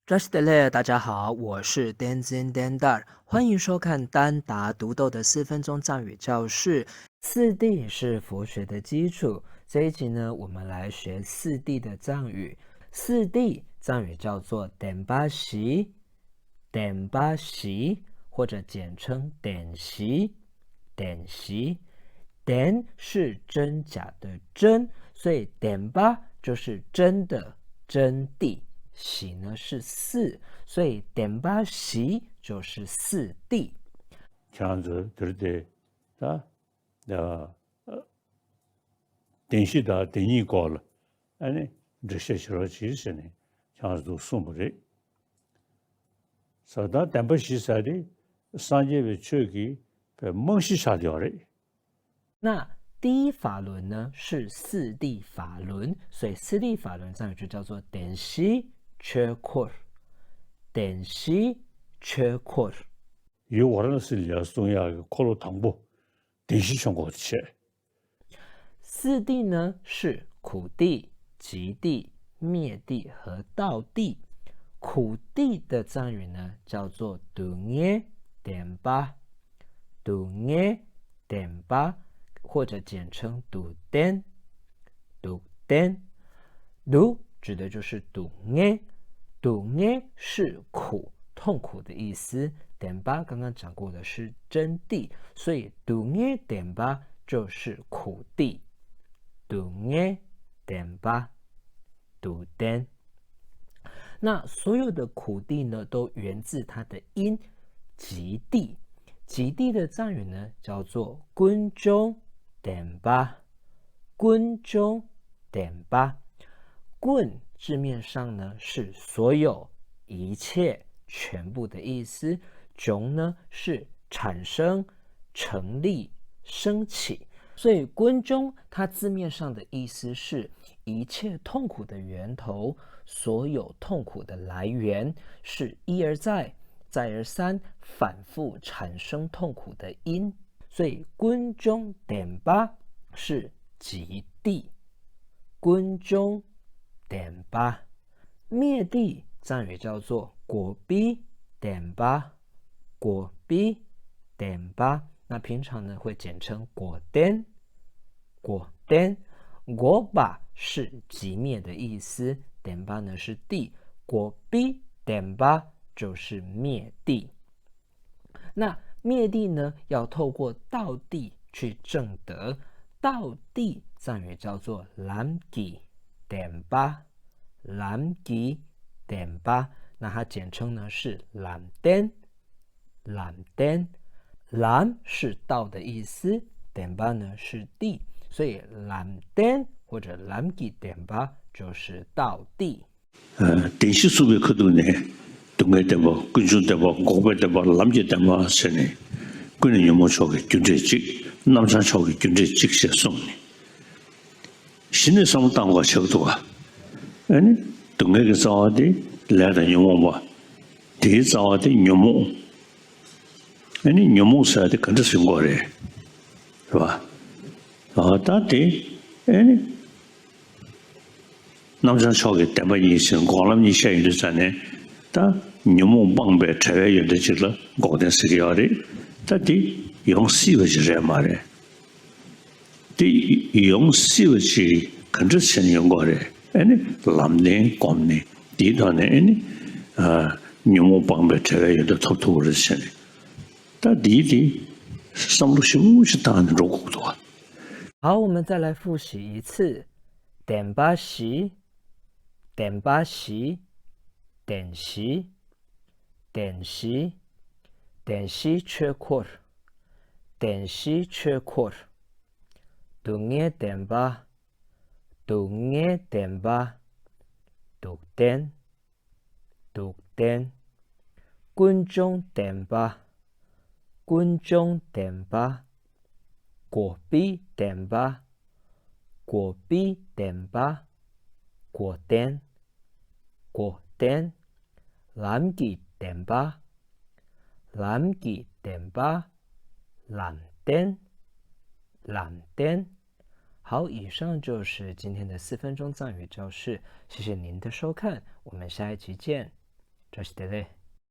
扎西德勒，大家好，我是 Danzin Dandar，欢迎收看丹达读豆的4分钟藏语教室。4D 是佛学的基础，这一集呢，我们来学4D 的藏语。4D 藏语叫做 Denpa Xi，Denpa Xi，或者简称 Den Xi，Den Xi。Den 是真假的真，所以 Denpa 就是真的真谛。喜呢是4，所以点八喜就是4D。这样子对不对？电视的电影高了，这些小其实呢，这样子都送不来。所以电不西啥的，商业的区给被蒙西杀掉了。那第一法轮呢是4D 法轮，所以4D 法轮藏语就叫做点西缺kur，点西缺 kur。有我那是了中亚的科罗汤布，电视上过去。4D 呢是苦地、极地、灭地和道地。苦地的藏语呢叫做 Dunya Denpa，Dunya Denpa，或者简称 Duden。Du 指的就是Dunya，Dunya是苦、痛苦的意思。Denpa 刚刚讲过的是真谛，所以 Dunya Denpa 就是苦地。Dunya Denpa Duden。那所有的苦地呢，都源自它的音极地。极地的藏语呢，叫做 Gunjong Denpa，Gunjong Denpa。Gun 字面上呢是所有、一切、全部的意思。jong 呢是产生、成立、升起。所以 Gunjong 它字面上的意思是一切痛苦的源头，所有痛苦的来源，是一而再、再而三反复产生痛苦的因。所以 Gunjong Denpa 是极地。Gunjong Denpa。灭地藏语叫做果逼Denpa，果逼Denpa。那平常呢会简称果灯，果灯。果把是极灭的意思，点巴呢是地，果逼点巴就是灭地。那灭地呢要透过道地去证得，道地藏语叫做蓝吉点巴，蓝吉点巴。那它简称呢是蓝灯，蓝灯。蓝是道的意思，点巴呢是地，所以蓝灯或者蓝吉点巴就是道地。电视所谓看到呢，东海点巴、贵州点巴、河北点巴、南极点巴是呢，贵人有没说的军队职，南山说的军队职些送呢？现在什么当我晓得啊？东海个早的来的有么嘛？第早的有么？有么啥的跟着送过来，是吧？到底南山说的点巴医生，光了你下雨的时呢，但有么帮白拆开有的去了，搞点事情的，到底用细微去热嘛的，对，用细微去跟着先用过来，蓝年、光年，第一段呢，有么帮白拆开有的突突的些的。但弟弟上路休息当然如果多。好，我们再来复习一次。点巴西，点巴西，点西，点西，点西缺kur，点西缺kur。Dunya Denpa， Dunya Denpa， Duden， Duden。Gunjong Denpa， Gunjong Denpa。果逼Denpa， 果逼Denpa， 果灯，果灯。蓝吉Denpa， 蓝吉Denpa， 蓝灯，蓝灯。好，以上就是今天的4分钟藏语教室，谢谢您的收看，我们下一集见。这是对的。